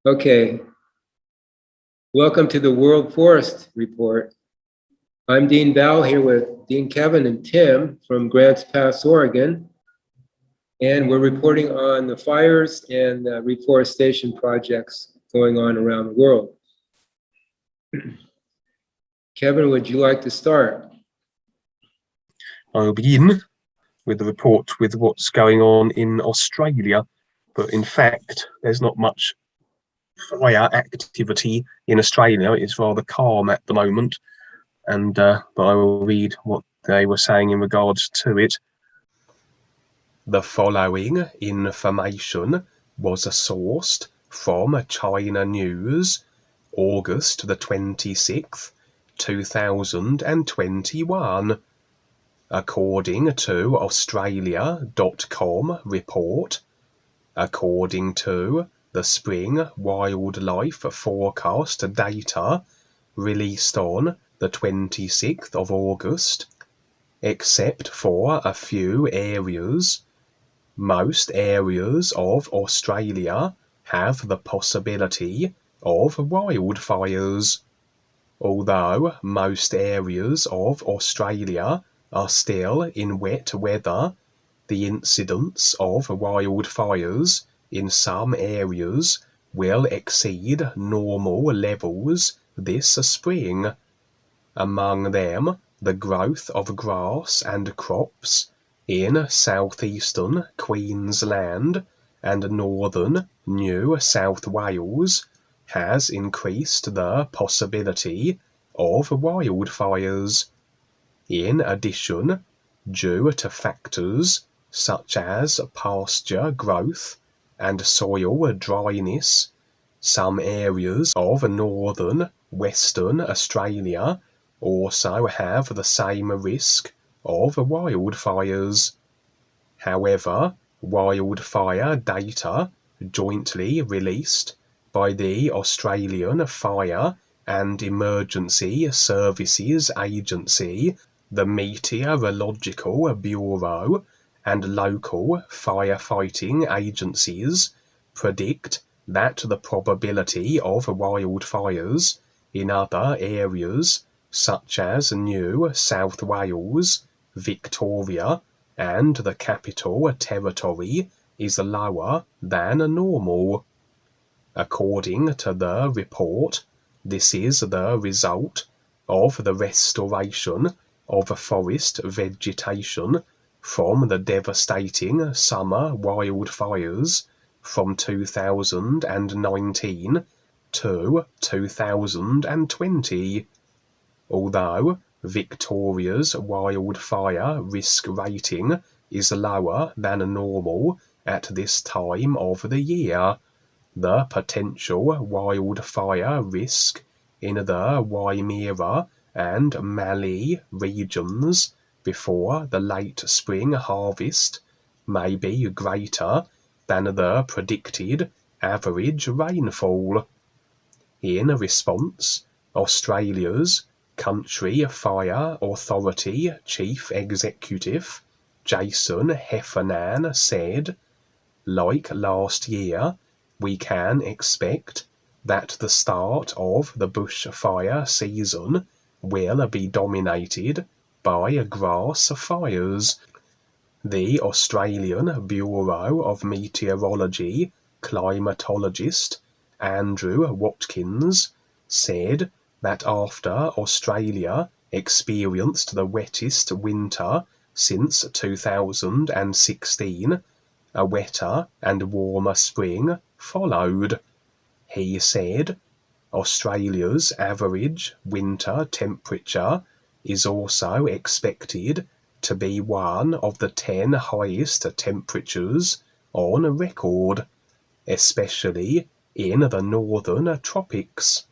Okay, welcome to the World Forest Report. I'm Dean Bell here with Dean Kevin and Tim from Grants Pass, Oregon. And we're reporting on the fires and reforestation projects going on around the world. Kevin, would you like to start? I'll begin with the report with what's going on in Australia, but in fact, there's not much fire activity in Australia. It's rather calm at the moment, and but I will read what they were saying in regards to it. The following information was sourced from China News, August the 26th, 2021. According to Australia.com report, according to the Spring Wildlife Forecast data released on the 26th of August, except for a few areas, most areas of Australia have the possibility of wildfires. Although most areas of Australia are still in wet weather, the incidence of wildfires in some areas will exceed normal levels this spring. Among them, the growth of grass and crops in southeastern Queensland and northern New South Wales has increased the possibility of wildfires. In addition, due to factors such as pasture growth and soil dryness, some areas of northern Western Australia also have the same risk of wildfires. However, wildfire data jointly released by the Australian Fire and Emergency Services Agency, the Meteorological Bureau, and local firefighting agencies predict that the probability of wildfires in other areas such as New South Wales, Victoria, and the Capital Territory is lower than normal. According to the report, this is the result of the restoration of forest vegetation from the devastating summer wildfires from 2019 to 2020. Although Victoria's wildfire risk rating is lower than normal at this time of the year, the potential wildfire risk in the Waimea and Mallee regions before the late spring harvest may be greater than the predicted average rainfall. In response, Australia's Country Fire Authority Chief Executive Jason Heffernan said, "Like last year, we can expect that the start of the bushfire season will be dominated by grass fires." The Australian Bureau of Meteorology climatologist Andrew Watkins said that after Australia experienced the wettest winter since 2016, a wetter and warmer spring followed. He said, "Australia's average winter temperature is also expected to be one of the 10 highest temperatures on record, especially in the northern tropics.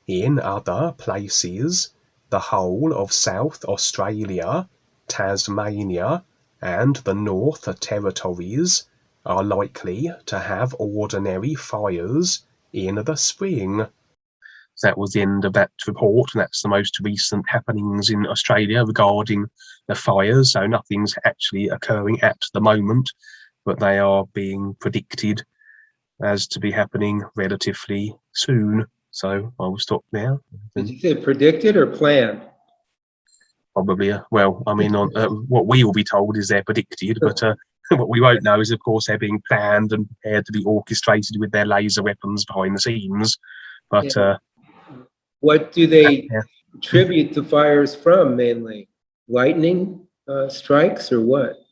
In other places, the whole of South Australia, Tasmania, and the North Territories are likely to have ordinary fires in the spring." That was the end of that report, and that's the most recent happenings in Australia regarding the fires. So nothing's actually occurring at the moment, but they are being predicted as to be happening relatively soon. So I will stop there. Did you say predicted or planned? Probably, well, I mean, on what we will be told is they're predicted, but what we won't know is, of course, they're being planned and prepared to be orchestrated with their laser weapons behind the scenes. But Yeah. What do they attribute the fires from mainly? Lightning strikes or what?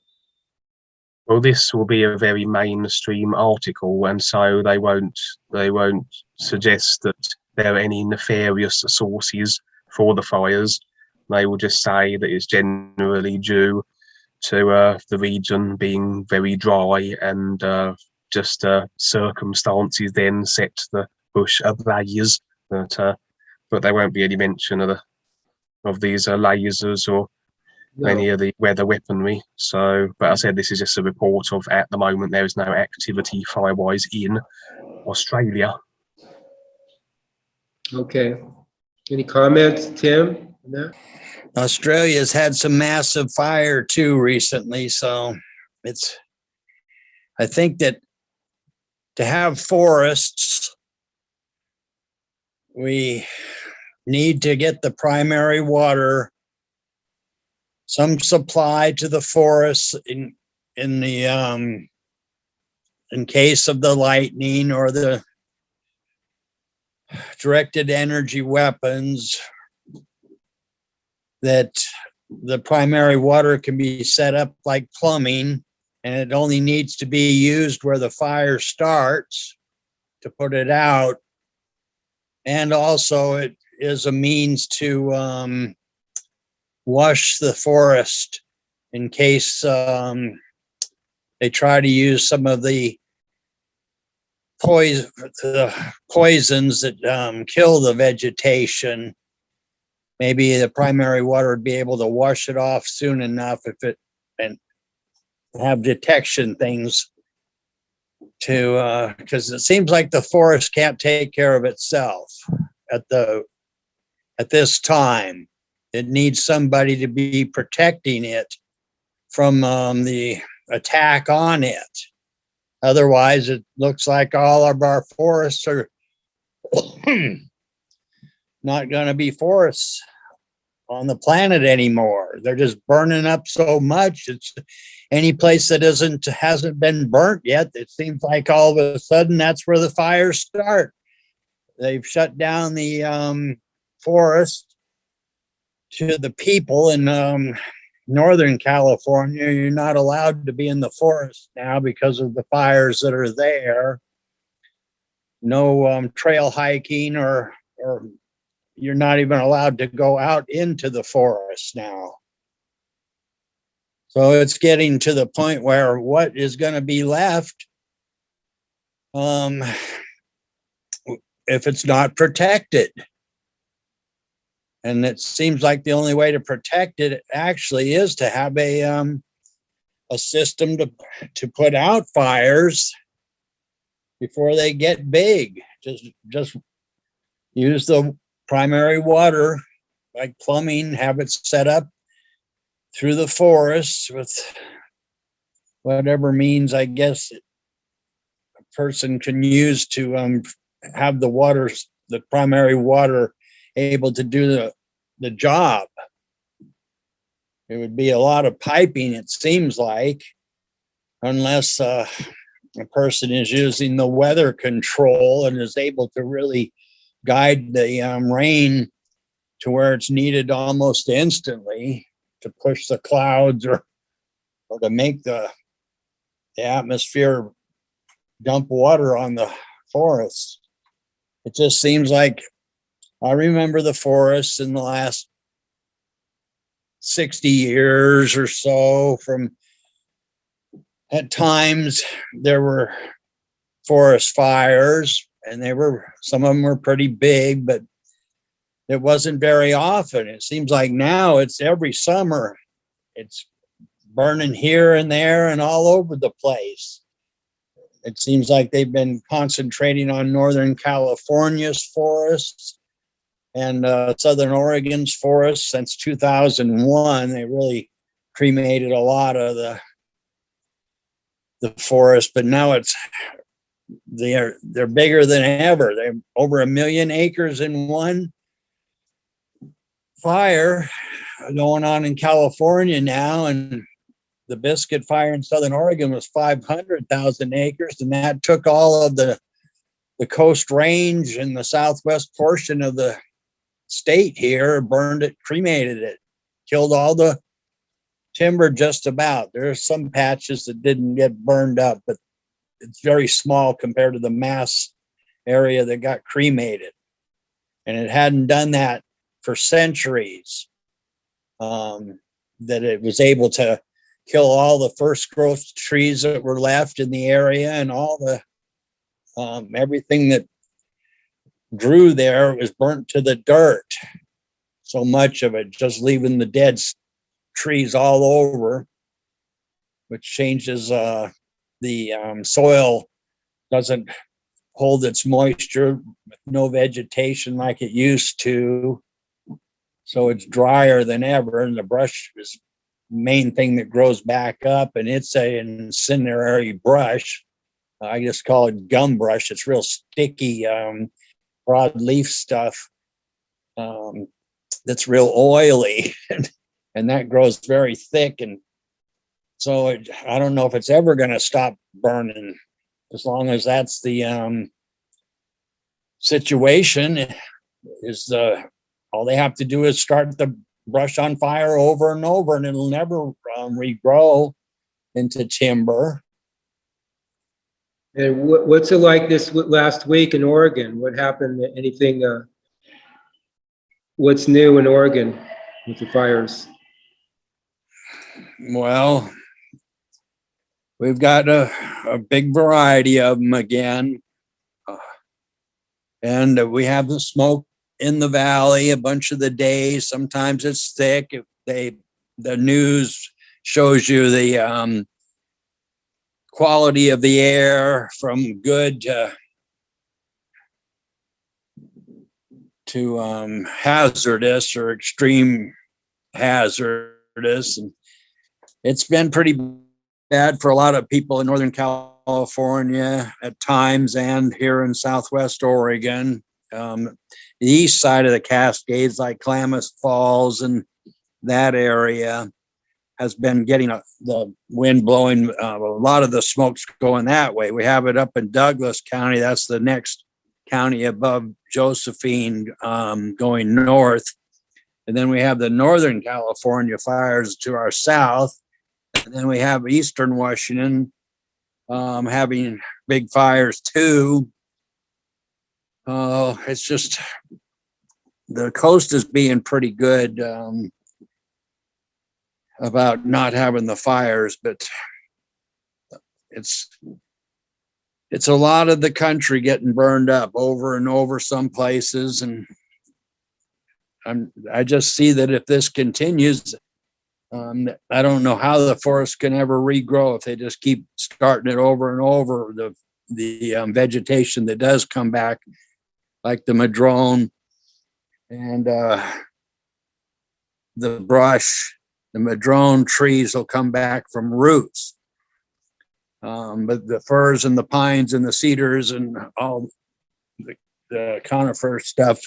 well, this will be a very mainstream article, and so they won't suggest that there are any nefarious sources for the fires. They will just say that it's generally due to the region being very dry, and just circumstances then set the bush ablaze. But there won't be any mention of these lasers or any of the weather weaponry. So, but I said this is just a report of, at the moment, there is no activity fire-wise in Australia. Okay. Any comments, Tim, on that? Australia's had some massive fire too recently, so I think that to have forests, we need to get the primary water, some supply to the forests in case of the lightning or the directed energy weapons, that the primary water can be set up like plumbing, and it only needs to be used where the fire starts to put it out. And also it is a means to wash the forest in case they try to use some of the poisons that kill the vegetation. Maybe the primary water would be able to wash it off soon enough and have detection things to, because it seems like the forest can't take care of itself at this time. It needs somebody to be protecting it from the attack on it. Otherwise, it looks like all of our forests are not going to be forests on the planet anymore. They're just burning up so much. It's any place that hasn't been burnt yet. It seems like all of a sudden that's where the fires start. They've shut down the forest to the people in Northern California. You're not allowed to be in the forest now because of the fires that are there. No trail hiking or you're not even allowed to go out into the forest now. So it's getting to the point where what is going to be left if it's not protected? And it seems like the only way to protect it actually is to have a system to put out fires before they get big. Just use the primary water, like plumbing, have it set up through the forest with whatever means, I guess, a person can use to have the primary water able to do the job. It would be a lot of piping, it seems like, unless a person is using the weather control and is able to really guide the rain to where it's needed almost instantly to push the clouds or to make the atmosphere dump water on the forests. It just seems like I remember the forests in the last 60 years or so. From at times there were forest fires, and some of them were pretty big, but it wasn't very often. It seems like now it's every summer. It's burning here and there and all over the place. It seems like they've been concentrating on Northern California's forests and Southern Oregon's forests since 2001. They really cremated a lot of the forest, but now it's they're bigger than ever. They're over 1 million acres in one fire going on in California now, and the Biscuit Fire in Southern Oregon was 500,000 acres, and that took all of the Coast Range and the southwest portion of the state here, burned it, cremated it, killed all the timber just about. There's some patches that didn't get burned up, but it's very small compared to the mass area that got cremated. And it hadn't done that for centuries, that it was able to kill all the first growth trees that were left in the area, and all the everything that grew there was burnt to the dirt. So much of it just leaving the dead trees all over, which changes the soil, doesn't hold its moisture, no vegetation like it used to. So it's drier than ever, and the brush is the main thing that grows back up, and it's an incendiary brush. I just call it gum brush. It's real sticky, broadleaf stuff that's real oily, and that grows very thick. And so I don't know if it's ever going to stop burning, as long as that's the situation. Is all they have to do is start the brush on fire over and over, and it'll never regrow into timber. And what's it like this last week in Oregon? What happened? Anything? What's new in Oregon with the fires? Well, we've got a big variety of them again. And we have the smoke in the valley a bunch of the days. Sometimes it's thick. If the news shows you the quality of the air from good to hazardous or extreme hazardous. And it's been pretty bad for a lot of people in Northern California at times, and here in Southwest Oregon. The east side of the Cascades, like Klamath Falls and that area, has been getting the wind blowing. A lot of the smoke's going that way. We have it up in Douglas County. That's the next county above Josephine, going north. And then we have the Northern California fires to our south. And then we have Eastern Washington having big fires too. It's just, the coast is being pretty good about not having the fires, but it's a lot of the country getting burned up over and over some places. And I just see that if this continues, I don't know how the forest can ever regrow if they just keep starting it over and over. The vegetation that does come back, like the madrone and the brush, the madrone trees will come back from roots. But the firs and the pines and the cedars and all the conifer stuff,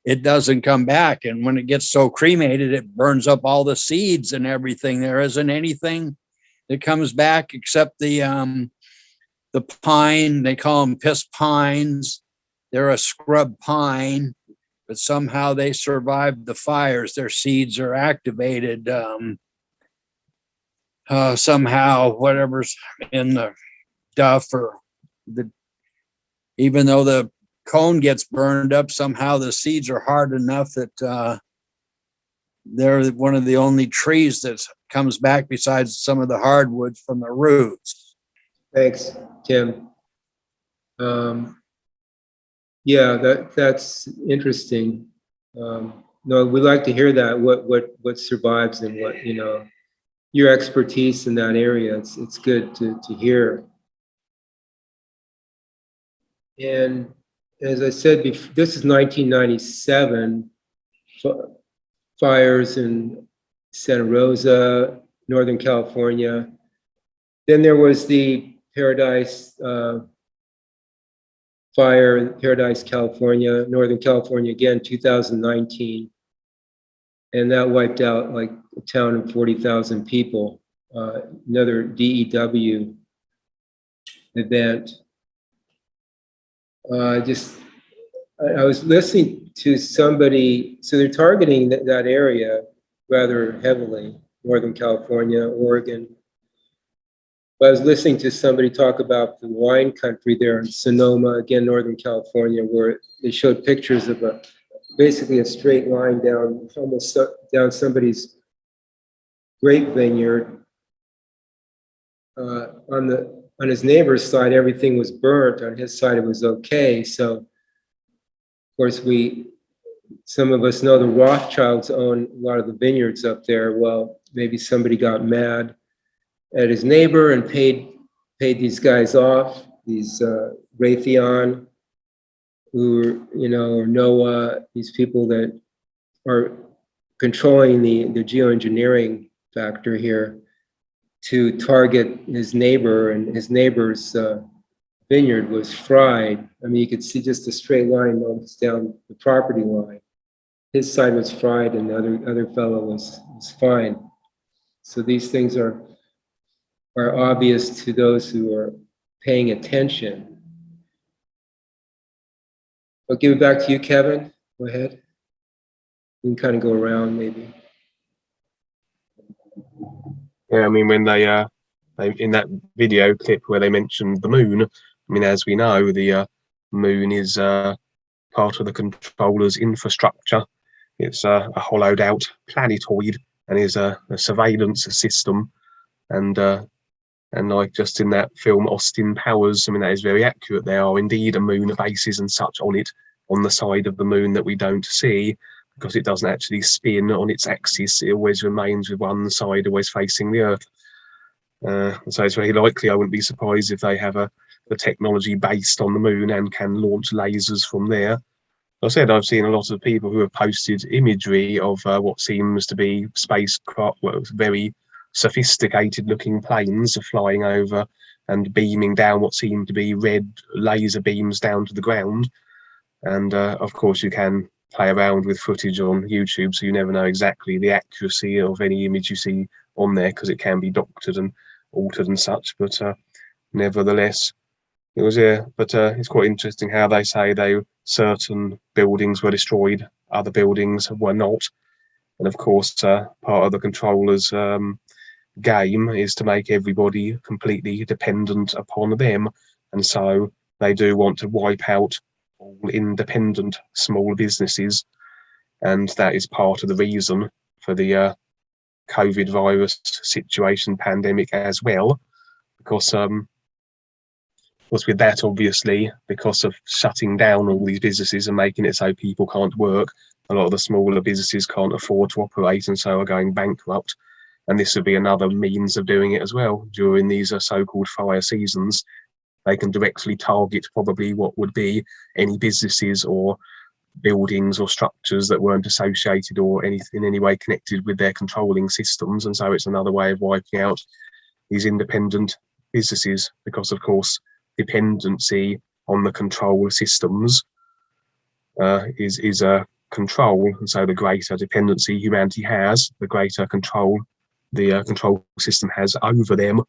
it doesn't come back. And when it gets so cremated, it burns up all the seeds and everything. There isn't anything that comes back except the pine. They call them piss pines. They're a scrub pine, but somehow they survived the fires. Their seeds are activated somehow, whatever's in the duff, or even though the cone gets burned up, somehow the seeds are hard enough that they're one of the only trees that comes back besides some of the hardwoods from the roots. Thanks, Tim. Yeah, that's interesting. No, we like to hear that, what survives and what, your expertise in that area. It's good to hear. And as I said before, this is 1997, fires in Santa Rosa, Northern California. Then there was the Paradise fire in Paradise, California, Northern California, again, 2019. And that wiped out like a town of 40,000 people. Another DEW event. I was listening to somebody, so they're targeting that area rather heavily, Northern California, Oregon. But I was listening to somebody talk about the wine country there in Sonoma, again, Northern California, where they showed pictures of basically a straight line down, almost down somebody's grape vineyard. On his neighbor's side, everything was burnt. On his side, it was okay. So, of course, some of us know the Rothschilds own a lot of the vineyards up there. Well, maybe somebody got mad at his neighbor and paid these guys off, these Raytheon, who or NOAA, these people that are controlling the geoengineering factor here, to target his neighbor, and his neighbor's vineyard was fried. I mean, you could see just a straight line almost down the property line. His side was fried, and the other fellow was fine. So these things are obvious to those who are paying attention. I'll give it back to you, Kevin. Go ahead. We can kind of go around, maybe. Yeah, I mean, when they in that video clip where they mentioned the moon, I mean, as we know, the moon is part of the controller's infrastructure. It's a hollowed out planetoid and is a surveillance system. And like just in that film Austin Powers, I mean, that is very accurate. There are indeed moon bases and such on it, on the side of the moon that we don't see, because it doesn't actually spin on its axis. It always remains with one side always facing the Earth. So it's very likely, I wouldn't be surprised if they have the technology based on the moon and can launch lasers from there. I said I've seen a lot of people who have posted imagery of what seems to be spacecraft, very sophisticated looking planes flying over and beaming down what seem to be red laser beams down to the ground. And of course you can play around with footage on YouTube, so you never know exactly the accuracy of any image you see on there, because it can be doctored and altered and such. But nevertheless, it was but it's quite interesting how they say certain buildings were destroyed, other buildings were not. And of course, part of the controller's game is to make everybody completely dependent upon them, and so they do want to wipe out all independent small businesses, and that is part of the reason for the COVID virus situation, pandemic as well, because with that, obviously, because of shutting down all these businesses and making it so people can't work, a lot of the smaller businesses can't afford to operate and so are going bankrupt. And this would be another means of doing it as well. During these so-called fire seasons, they can directly target probably what would be any businesses or buildings or structures that weren't associated or in any way connected with their controlling systems. And so it's another way of wiping out these independent businesses, because of course dependency on the control systems is a control, and so the greater dependency humanity has, the greater control the control system has over them.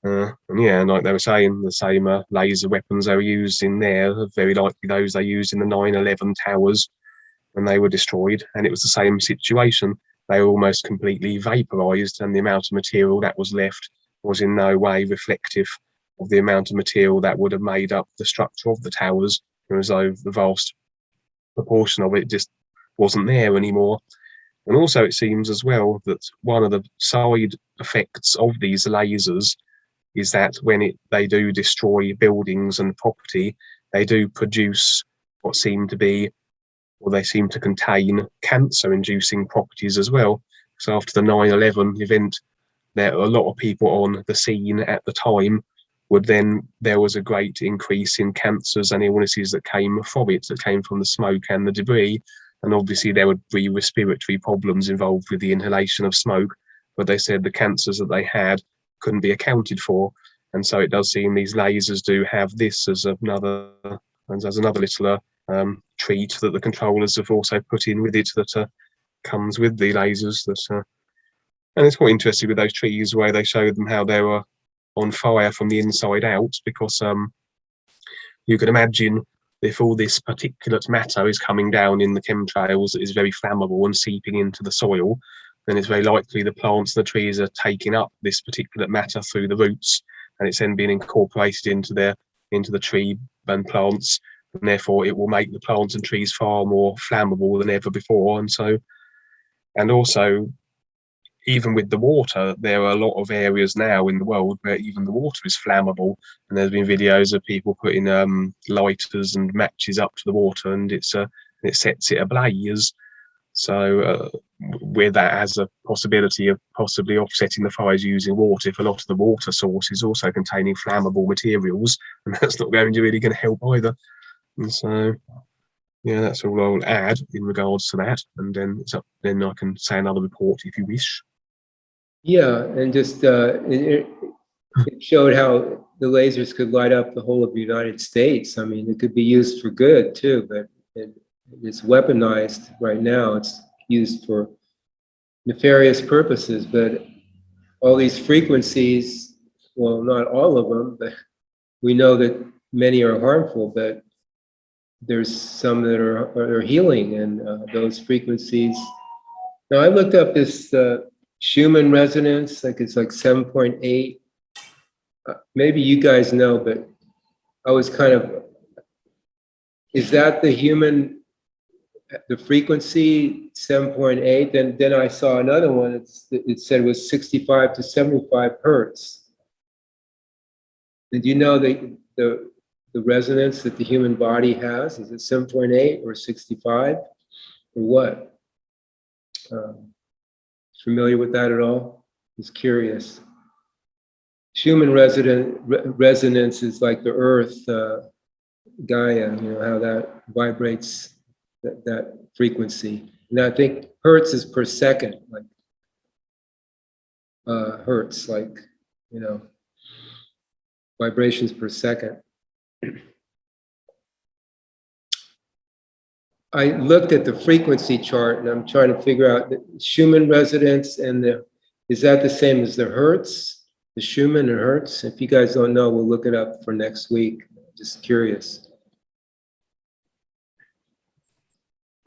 And yeah, like they were saying, the same laser weapons they were used in there are very likely those they used in the 9/11 towers when they were destroyed, and it was the same situation. They were almost completely vaporized, and the amount of material that was left was in no way reflective of the amount of material that would have made up the structure of the towers, as though the vast proportion of it just wasn't there anymore. And also it seems as well that one of the side effects of these lasers is that when they do destroy buildings and property, they do produce what seem to be, or they seem to contain, cancer-inducing properties as well. So after the 9/11 event, there were a lot of people on the scene at the time there was a great increase in cancers and illnesses that came from it, that came from the smoke and the debris. And obviously there would be respiratory problems involved with the inhalation of smoke, but they said the cancers that they had couldn't be accounted for. And so it does seem these lasers do have this as another and there's another little treat that the controllers have also put in with it that comes with the lasers. And it's quite interesting with those trees where they show them how they were on fire from the inside out, because you can imagine if all this particulate matter is coming down in the chemtrails that is very flammable and seeping into the soil, then it's very likely the plants and the trees are taking up this particulate matter through the roots, and it's then being incorporated into the tree and plants, and therefore it will make the plants and trees far more flammable than ever before. And also, even with the water, there are a lot of areas now in the world where even the water is flammable, and there's been videos of people putting lighters and matches up to the water, and it sets it ablaze. So where that has a possibility of possibly offsetting the fires using water, if a lot of the water source is also containing flammable materials, and that's not really going to help either. And so, yeah, that's all I'll add in regards to that, and then then I can say another report if you wish. Yeah, and just it showed how the lasers could light up the whole of the United States. I mean, it could be used for good too, but it's weaponized right now. It's used for nefarious purposes, but all these frequencies, well, not all of them, but we know that many are harmful, but there's some that are healing, and those frequencies. Now, I looked up this Schumann resonance, it's like 7.8. Maybe you guys know, but I was kind of, is that the frequency 7.8? Then I saw another one. It said it was 65 to 75 hertz. And do you know the resonance that the human body has? Is it 7.8 or 65 or what? Familiar with that at all? Just curious. Schumann resonance is like the Earth, Gaia, how that vibrates, that frequency. And I think hertz is per second, like hertz, like, vibrations per second. I looked at the frequency chart, and I'm trying to figure out the Schumann resonance, and is that the same as the hertz, the Schumann and hertz? If you guys don't know, we'll look it up for next week. Just curious.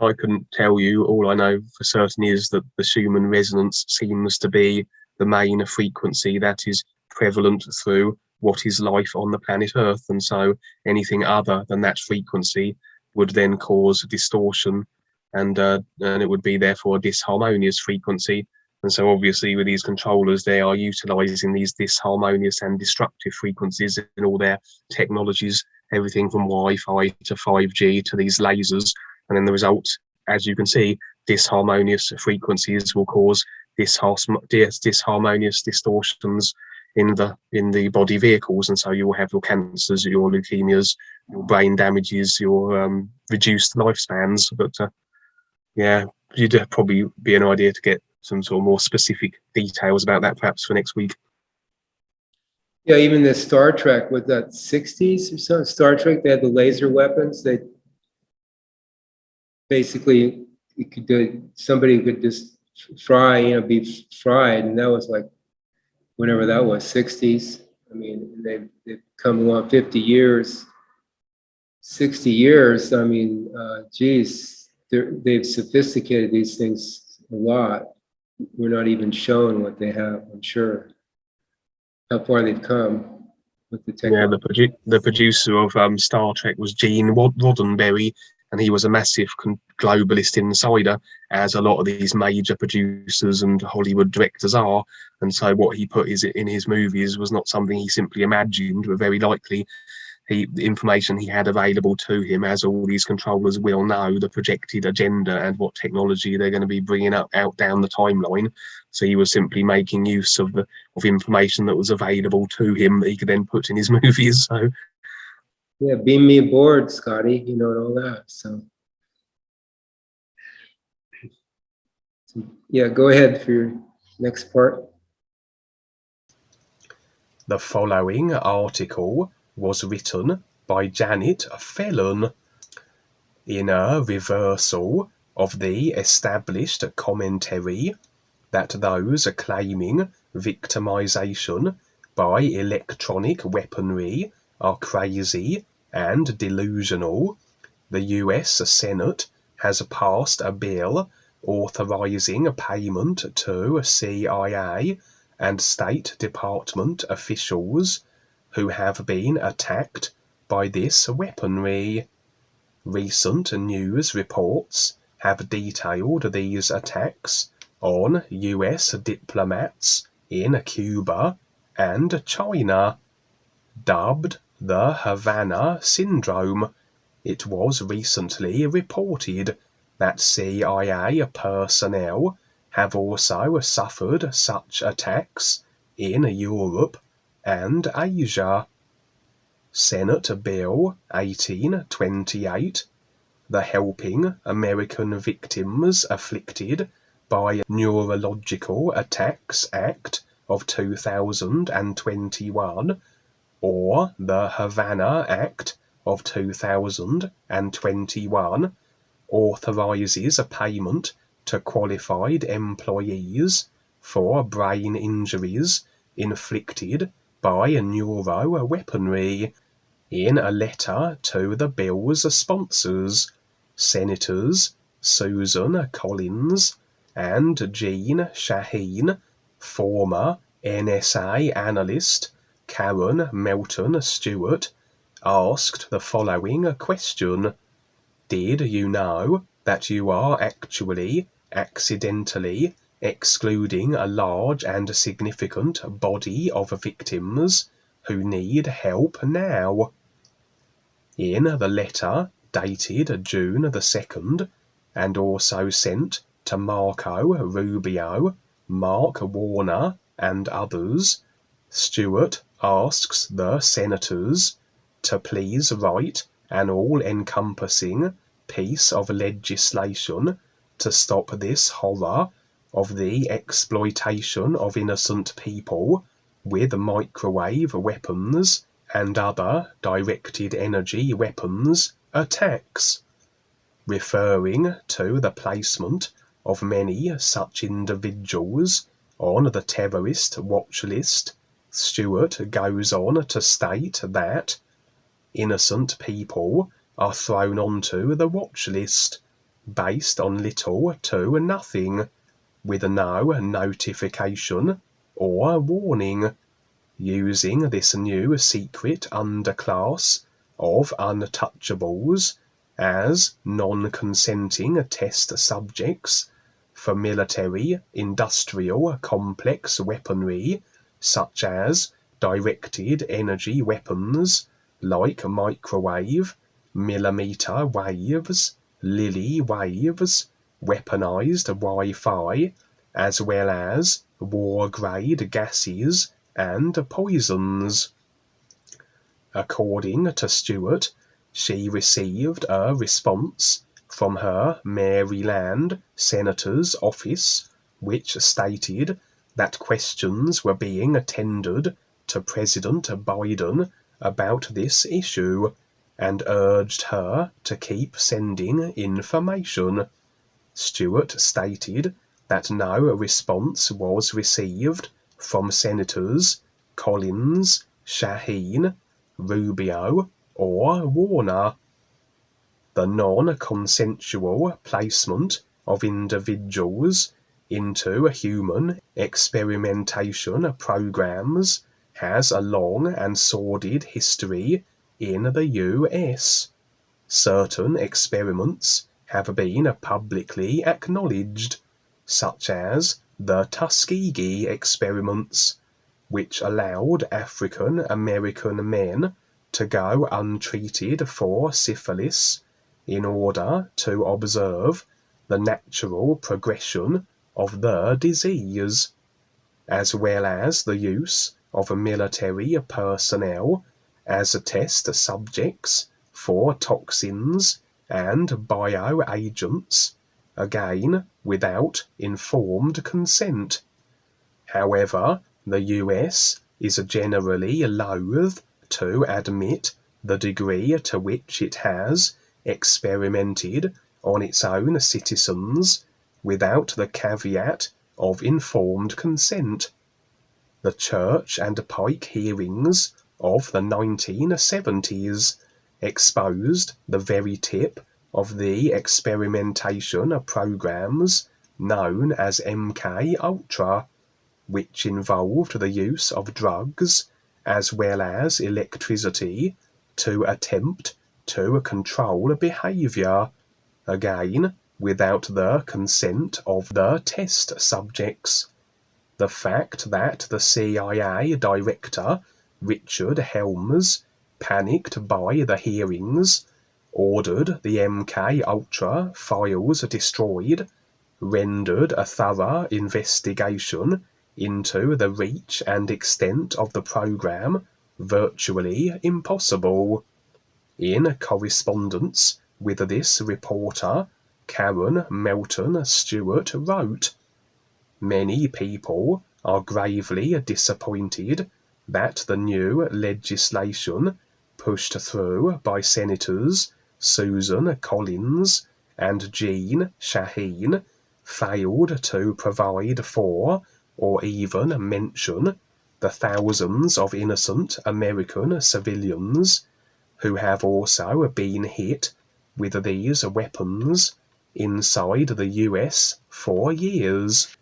I couldn't tell you. All I know for certain is that the Schumann resonance seems to be the main frequency that is prevalent through what is life on the planet Earth, and so anything other than that frequency would then cause distortion, and it would be therefore a disharmonious frequency. And so obviously with these controllers, they are utilizing these disharmonious and destructive frequencies in all their technologies, everything from Wi-Fi to 5G to these lasers. And then the result, as you can see, disharmonious frequencies will cause disharmonious distortions in the body vehicles, and so you will have your cancers, your leukemias, your brain damages, your reduced lifespans. But yeah, you'd probably be an idea to get some sort of more specific details about that perhaps for next week. Yeah, even the Star Trek, with that 60s or so, Star Trek, they had the laser weapons. They basically, somebody could just be fried, and that was like, whenever that was, 60s. I mean, they've come along 50 years, 60 years. I mean, geez, they've sophisticated these things a lot. We're not even shown what they have, I'm sure, how far they've come with the technology. Yeah, the producer of Star Trek was Gene Roddenberry, and he was a massive globalist insider, as a lot of these major producers and Hollywood directors are. And so what he put in his movies was not something he simply imagined, but very likely the information he had available to him, as all these controllers will know, the projected agenda and what technology they're going to be bringing out down the timeline. So he was simply making use of information that was available to him that he could then put in his movies. So yeah, beam me aboard, Scotty, and all that. So yeah, go ahead for your next part. The following article was written by Janet Fellon. In a reversal of the established commentary that those claiming victimization by electronic weaponry are crazy and delusional, the US Senate has passed a bill authorizing payment to CIA and State Department officials who have been attacked by this weaponry. Recent news reports have detailed these attacks on US diplomats in Cuba and China. Dubbed the Havana Syndrome, it was recently reported that CIA personnel have also suffered such attacks in Europe and Asia. Senate Bill 1828, the Helping American Victims Afflicted by Neurological Attacks Act of 2021, or the Havana Act of 2021, authorizes a payment to qualified employees for brain injuries inflicted by neuroweaponry. In a letter to the bill's sponsors, Senators Susan Collins and Jean Shaheen, former NSA analyst Karen Melton Stewart asked the following question: did you know that you are actually accidentally excluding a large and significant body of victims who need help now? In the letter dated June the 2nd, and also sent to Marco Rubio, Mark Warner, and others, Stewart asks the senators to please write an all-encompassing piece of legislation to stop this horror of the exploitation of innocent people with microwave weapons and other directed energy weapons attacks. Referring to the placement of many such individuals on the terrorist watch list, Stewart goes on to state that innocent people are thrown onto the watch list based on little to nothing, with no notification or warning, using this new secret underclass of untouchables as non-consenting test subjects for military industrial complex weaponry such as directed energy weapons like microwave, millimeter waves, Lily waves, weaponized Wi-Fi, as well as war-grade gases and poisons. According to Stewart, she received a response from her Maryland senator's office which stated that questions were being tendered to President Biden about this issue and urged her to keep sending information. Stewart stated that no response was received from Senators Collins, Shaheen, Rubio, or Warner. The non-consensual placement of individuals into human experimentation programs has a long and sordid history in the US. Certain experiments have been publicly acknowledged, such as the Tuskegee experiments, which allowed African American men to go untreated for syphilis in order to observe the natural progression of the disease, as well as the use of military personnel as test subjects for toxins and bioagents, again without informed consent. However, the US is generally loath to admit the degree to which it has experimented on its own citizens without the caveat of informed consent. The Church and Pike hearings of the 1970s exposed the very tip of the experimentation programs known as MK Ultra, which involved the use of drugs as well as electricity to attempt to control behavior, again without the consent of the test subjects. The fact that the CIA director, Richard Helms, panicked by the hearings, ordered the MK Ultra files destroyed, rendered a thorough investigation into the reach and extent of the program virtually impossible. In correspondence with this reporter, Karen Melton Stewart wrote, "Many people are gravely disappointed that the new legislation pushed through by Senators Susan Collins and Jean Shaheen failed to provide for or even mention the thousands of innocent American civilians who have also been hit with these weapons inside the US for years.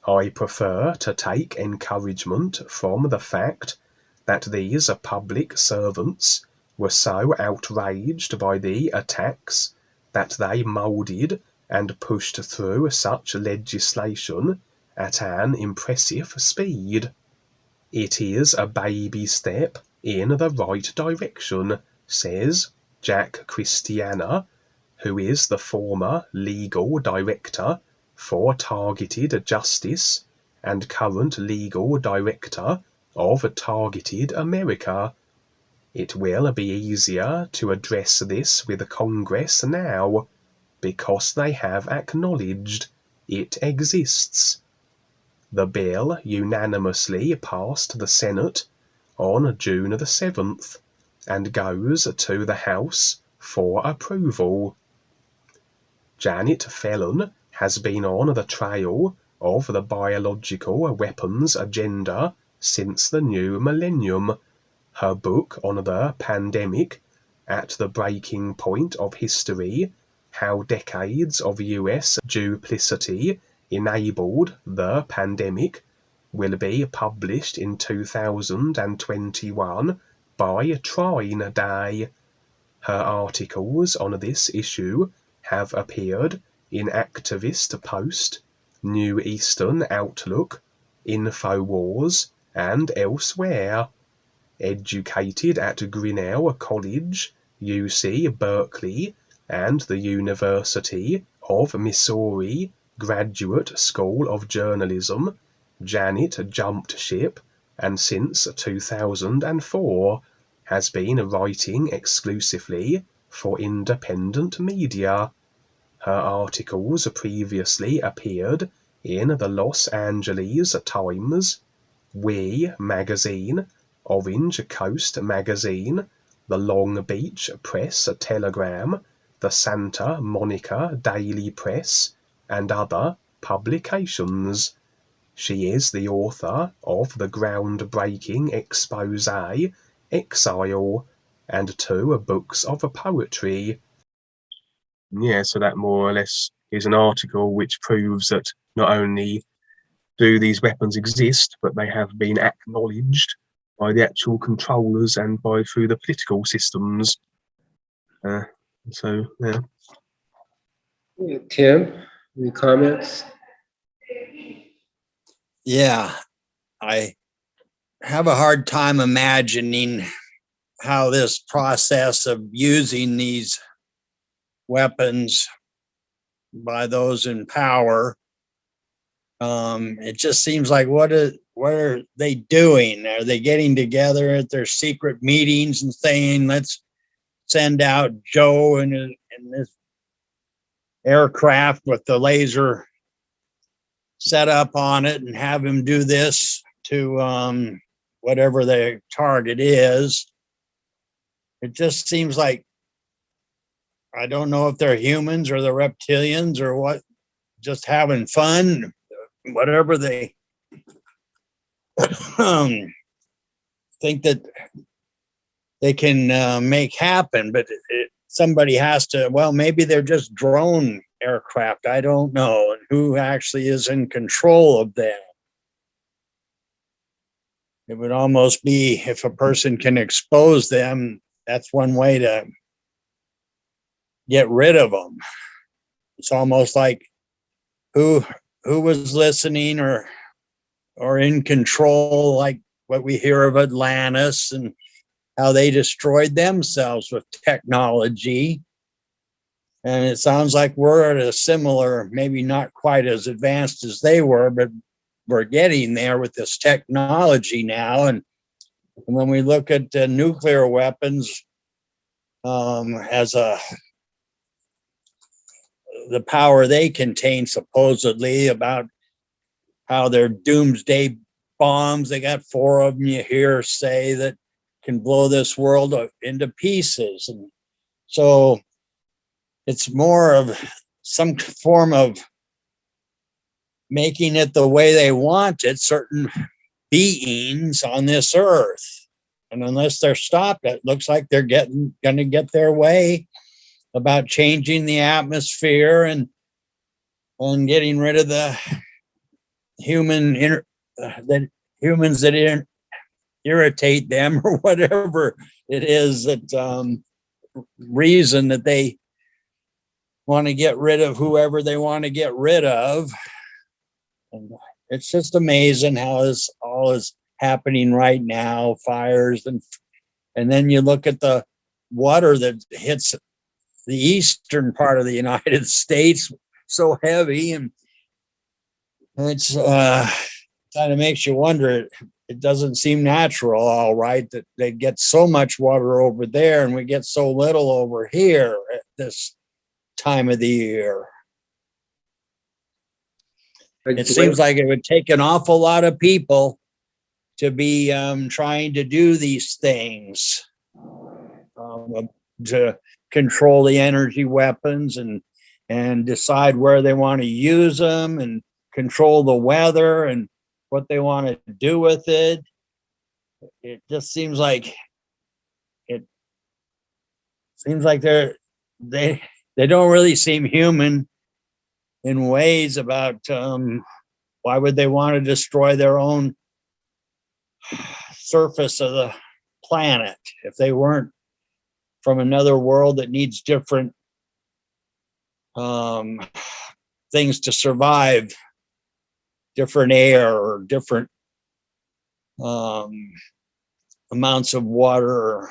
I prefer to take encouragement from the fact that these public servants were so outraged by the attacks that they moulded and pushed through such legislation at an impressive speed. It is a baby step in the right direction, says Jack Christiana, who is the former legal director for Targeted Justice and current legal director of Targeted America. It will be easier to address this with Congress now, because they have acknowledged it exists. The bill unanimously passed the Senate on June the 7th and goes to the House for approval. Janet Fallon has been on the trail of the biological weapons agenda since the new millennium. Her book on the pandemic, At the Breaking Point of History, How Decades of US Duplicity Enabled the Pandemic, will be published in 2021 by Trine Day. Her articles on this issue have appeared in Activist Post, New Eastern Outlook, InfoWars, and elsewhere. Educated at Grinnell College, UC Berkeley, and the University of Missouri Graduate School of Journalism, Janet jumped ship and since 2004 has been writing exclusively for independent media. Her articles previously appeared in the Los Angeles Times, We Magazine, Orange Coast Magazine, the Long Beach Press Telegram, the Santa Monica Daily Press, and other publications. She is the author of the groundbreaking expose Exile and 2 books of poetry. Yeah, so that more or less is an article which proves that not only do these weapons exist, but they have been acknowledged by the actual controllers and by through the political systems. So, yeah. Tim, any comments? Yeah, I have a hard time imagining how this process of using these weapons by those in power, it just seems like what are they doing? Are they getting together at their secret meetings and saying, let's send out Joe in this aircraft with the laser set up on it and have him do this to whatever the target is? it just seems like, I don't know if they're humans or the reptilians or what, just having fun, whatever they think that they can make happen. But somebody has to, well, maybe they're just drone aircraft. I don't know. And who actually is in control of them? It would almost be, if a person can expose them, that's one way to get rid of them. It's almost like who was listening or in control, like what we hear of Atlantis and how they destroyed themselves with technology. And it sounds like we're at a similar, maybe not quite as advanced as they were, but we're getting there with this technology now. And when we look at nuclear weapons as the power they contain, supposedly, about how they're doomsday bombs, they got 4 of them, you hear say, that can blow this world into pieces. And so it's more of some form of making it the way they want it, certain beings on this earth. And unless they're stopped, it looks like they're going to get their way about changing the atmosphere and getting rid of the humans that irritate them, or whatever it is, that reason that they want to get rid of whoever they want to get rid of. And it's just amazing how this all is happening right now, fires, and then you look at the water that hits the eastern part of the United States, so heavy, and it's kind of makes you wonder. It doesn't seem natural, all right, that they get so much water over there and we get so little over here at this time of the year. It seems like it would take an awful lot of people to be trying to do these things, to control the energy weapons and decide where they want to use them and control the weather and what they want to do with it. It just seems like they don't really seem human in ways about why would they want to destroy their own surface of the planet if they weren't from another world that needs different things to survive, different air or different amounts of water.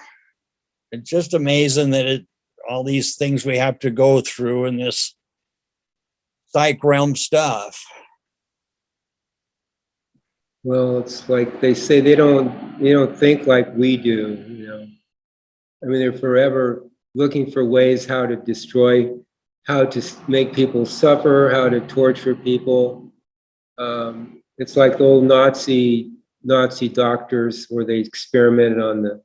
It's just amazing that all these things we have to go through in this psych realm stuff. Well, it's like they say they don't think like we do, you know. I mean, they're forever looking for ways how to destroy, how to make people suffer, how to torture people. It's like the old Nazi doctors where they experimented on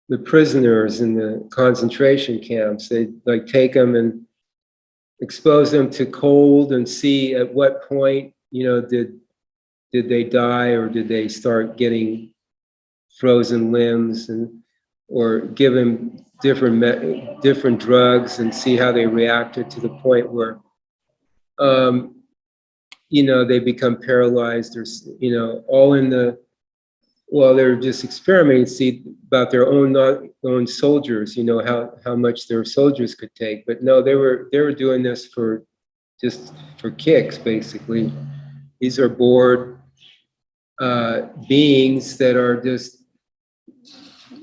the prisoners in the concentration camps. They like take them and expose them to cold and see at what point, you know, did they die or did they start getting frozen limbs, and or give them different drugs and see how they reacted to the point where you know, they become paralyzed, or, you know, all in the, well, they're just experimenting to see about their own soldiers, you know, how much their soldiers could take. But no, they were doing this for kicks, basically. These are bored beings that are just,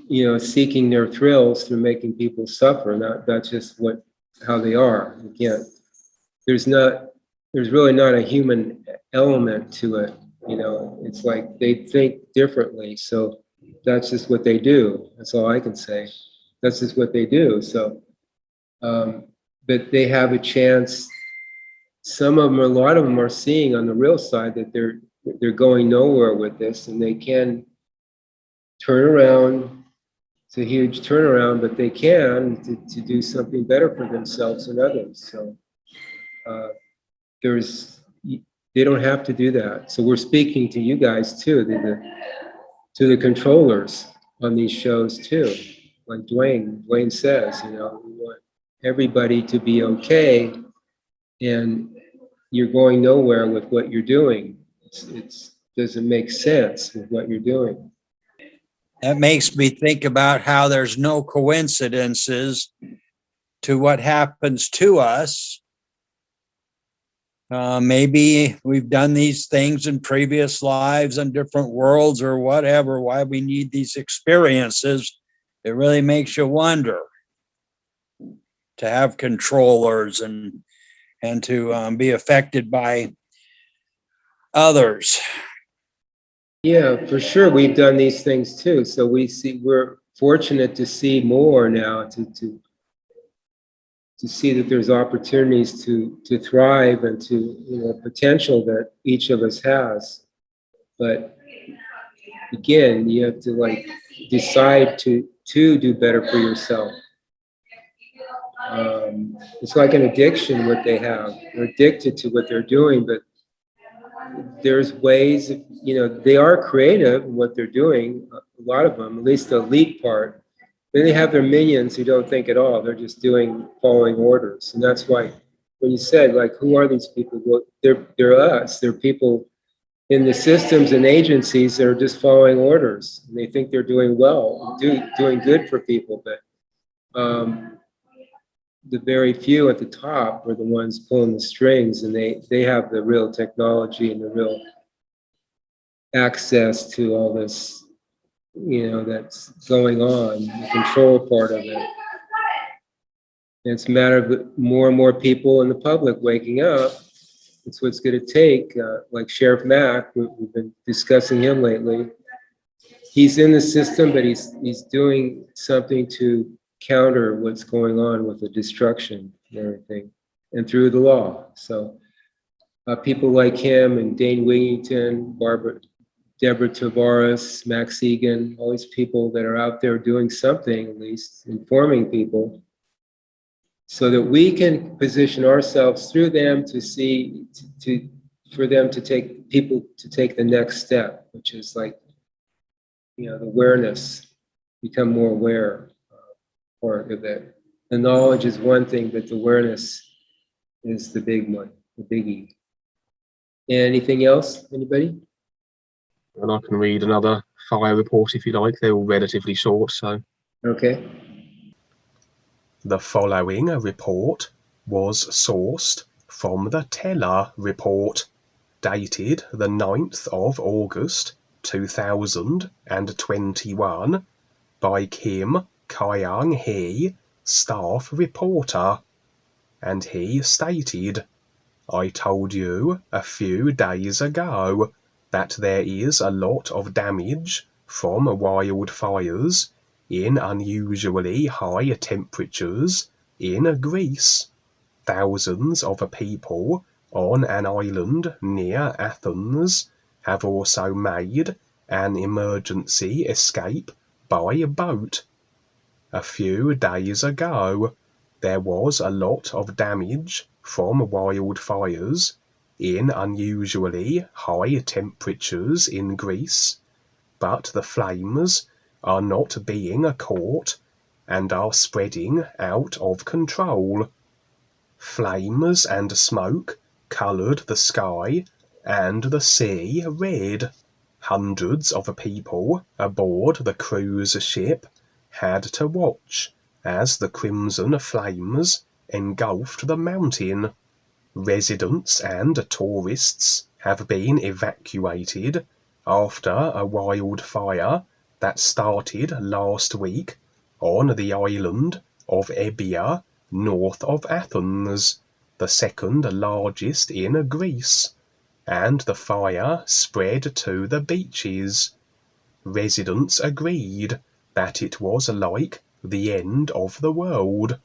you know, seeking their thrills through making people suffer. That's just how they are. You can't, there's really not a human element to it, you know. It's like they think differently, so that's just what they do. That's all I can say. That's just what they do. So, but they have a chance. Some of them, a lot of them, are seeing on the real side that they're going nowhere with this, and they can turn around, it's a huge turnaround, but they can to do something better for themselves and others. So they don't have to do that. So we're speaking to you guys too, to the controllers on these shows too. Like Duane says, we want everybody to be okay, and you're going nowhere with what you're doing. It doesn't make sense with what you're doing. That makes me think about how there's no coincidences to what happens to us. Maybe we've done these things in previous lives in different worlds or whatever, why we need these experiences. It really makes you wonder to have controllers and to be affected by others. Yeah, for sure. We've done these things too. So we're fortunate to see more now, to see that there's opportunities to thrive and to potential that each of us has. But again, you have to decide to do better for yourself. It's like an addiction what they have. They're addicted to what they're doing, but there's ways, they are creative in what they're doing, a lot of them, at least the elite part. Then they have their minions who don't think at all. They're just following orders. And that's why when you said, who are these people? Well, they're us. They're people in the systems and agencies that are just following orders. And they think they're doing well, doing good for people. But the very few at the top are the ones pulling the strings, and they have the real technology and the real access to all this, that's going on, the control part of it. And it's a matter of more and more people in the public waking up. It's what's going to take, like Sheriff Mack, we've been discussing him lately. He's in the system, but he's doing something to counter what's going on with the destruction and everything, and through the law. So people like him and Dane Wigington, Deborah Tavares, Max Egan, all these people that are out there doing something, at least informing people, so that we can position ourselves through them for them to take the next step, which is the awareness, become more aware part of it. The knowledge is one thing, but the awareness is the big one, the biggie. Anything else, anybody? And I can read another fire report if you like. They're all relatively short, so. Okay. The following report was sourced from the Teller report, dated the 9th of August 2021, by Kim Kyung Hee, staff reporter, and he stated, "I told you a few days ago that there is a lot of damage from wildfires in unusually high temperatures in Greece. Thousands of people on an island near Athens have also made an emergency escape by boat. A few days ago, there was a lot of damage from wildfires in unusually high temperatures in Greece, but the flames are not being caught and are spreading out of control. Flames and smoke coloured the sky and the sea red. Hundreds of people aboard the cruise ship had to watch as the crimson flames engulfed the mountain. Residents and tourists have been evacuated after a wildfire that started last week on the island of Ebia, north of Athens, the second largest in Greece, and the fire spread to the beaches. Residents agreed that it was like the end of the world.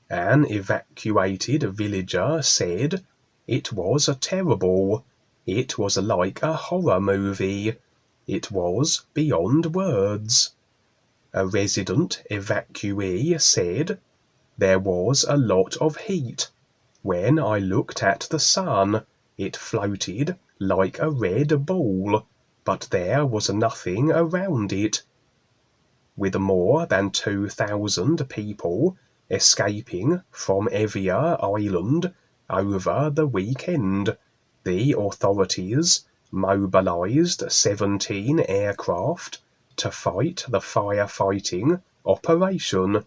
An evacuated villager said, "It was terrible. It was like a horror movie. It was beyond words." a resident evacuee said, "There was a lot of heat. When I looked at the sun, it floated like a red ball, but there was nothing around it." With more than 2,000 people escaping from Evia Island over the weekend, the authorities mobilized 17 aircraft to fight the firefighting operation.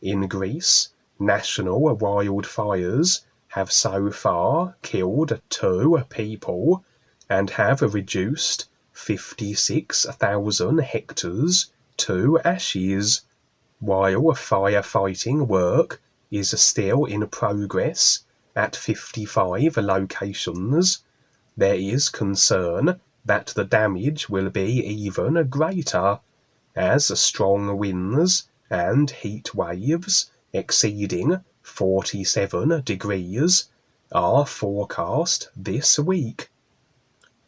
In Greece, national wildfires have so far killed 2 people and have reduced 56,000 hectares to ashes. While firefighting work is still in progress at 55 locations, there is concern that the damage will be even greater, as strong winds and heat waves exceeding 47 degrees are forecast this week.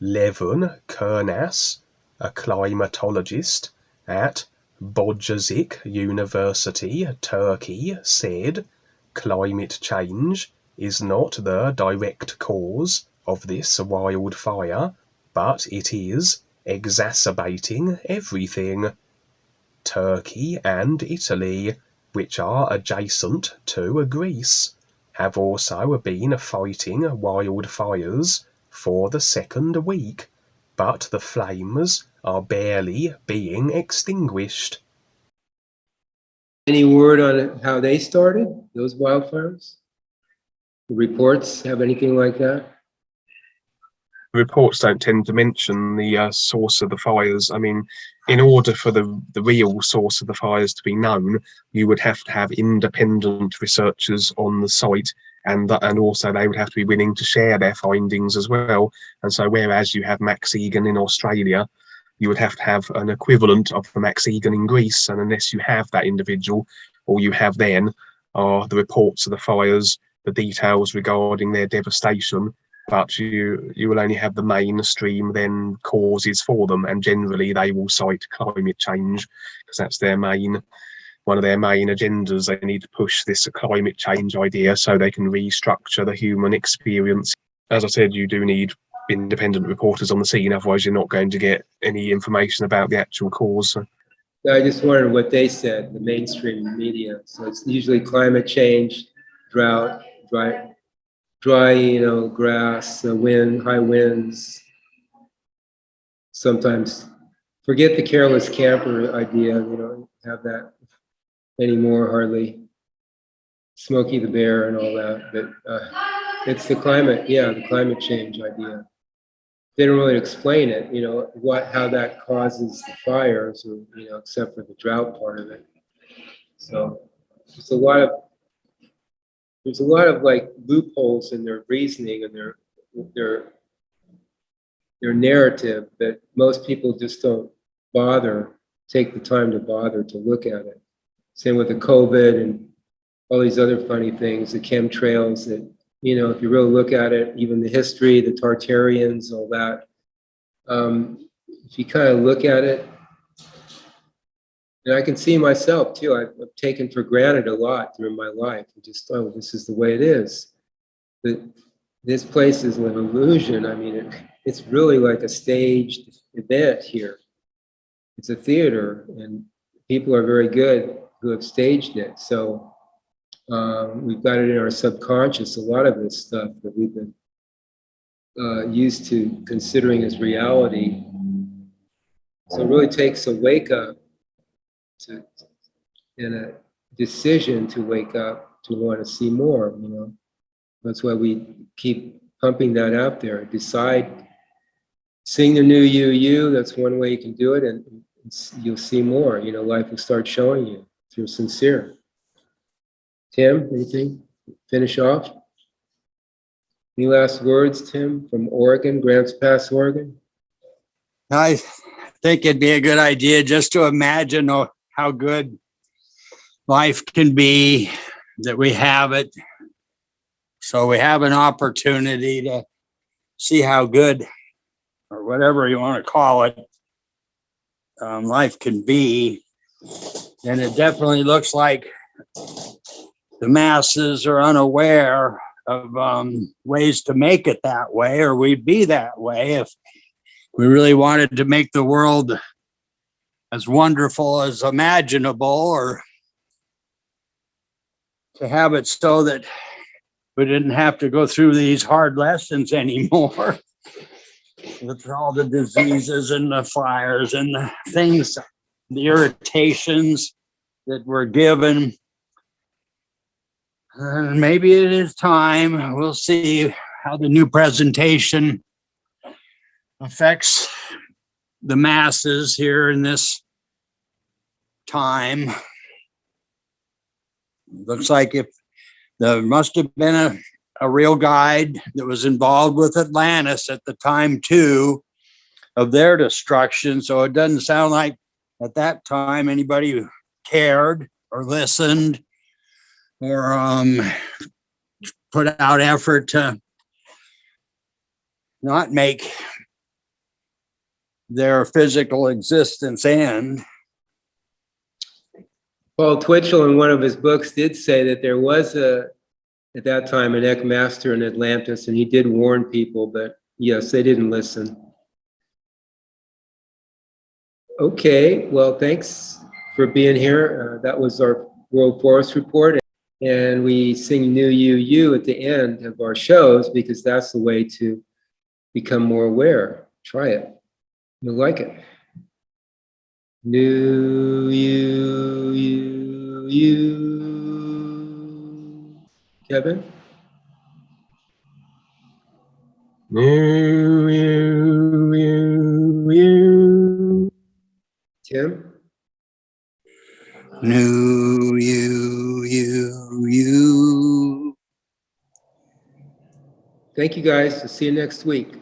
Levon Kurnas, a climatologist at Boğaziçi University, Turkey, said, "Climate change is not the direct cause of this wildfire, but it is exacerbating everything." Turkey and Italy, which are adjacent to Greece, have also been fighting wildfires for the second week, but the flames are barely being extinguished. Any word on how they started, those wildfires? The reports have anything like that? Reports don't tend to mention the source of the fires. I mean, in order for the real source of the fires to be known, you would have to have independent researchers on the site, and also they would have to be willing to share their findings as well. And so whereas you have Max Egan in Australia, you would have to have an equivalent of the Max Egan in Greece, and unless you have that individual, all you have then are the reports of the fires, the details regarding their devastation, but you will only have the mainstream then causes for them, and generally they will cite climate change because that's one of their main agendas. They need to push this climate change idea so they can restructure the human experience. As I said, you do need independent reporters on the scene, otherwise you're not going to get any information about the actual cause. I just wondered what they said, the mainstream media. So it's usually climate change, drought, dry, grass, wind, high winds. Sometimes forget the careless camper idea. We don't have that anymore, hardly. Smokey the Bear and all that. But it's the climate, the climate change idea. They don't really explain it, how that causes the fires, or, except for the drought part of it. So there's a lot of like loopholes in their reasoning and their narrative that most people just don't take the time to bother to look at it. Same with the COVID and all these other funny things, the chemtrails that, if you really look at it, even the history, the Tartarians, all that, if you kind of look at it, and I can see myself too, I've taken for granted a lot through my life. I just thought, this is the way it is. But this place is an illusion. I mean, it's really like a staged event here. It's a theater, and people are very good who have staged it. So we've got it in our subconscious, a lot of this stuff that we've been used to considering as reality. So it really takes a wake up and a decision to wake up to want to see more, That's why we keep pumping that out there. Decide, sing the new UU, that's one way you can do it, and you'll see more. Life will start showing you if you're sincere. Tim, anything? Finish off? Any last words, Tim, from Oregon, Grants Pass, Oregon? I think it'd be a good idea just to imagine how good life can be, that we have it. So we have an opportunity to see how good, or whatever you want to call it, life can be. And it definitely looks like the masses are unaware of ways to make it that way, or we'd be that way if we really wanted to make the world as wonderful as imaginable, or to have it so that we didn't have to go through these hard lessons anymore with all the diseases and the fires and the things, the irritations that we're given. And maybe it is time. We'll see how the new presentation affects the masses here in this time. Looks like if there must have been a real guide that was involved with Atlantis at the time too, of their destruction. So it doesn't sound like at that time anybody cared or listened or put out effort to not make their physical existence end. Paul Twitchell in one of his books did say that there was at that time an Eckmaster in Atlantis, and he did warn people, but yes, they didn't listen. Okay, well, thanks for being here. That was our World Forest Report, and we sing NUUU at the end of our shows because that's the way to become more aware. Try it. You'll like it. NUUU. Kevin? NUUU. Tim? NUUU. Thank you guys. See you next week.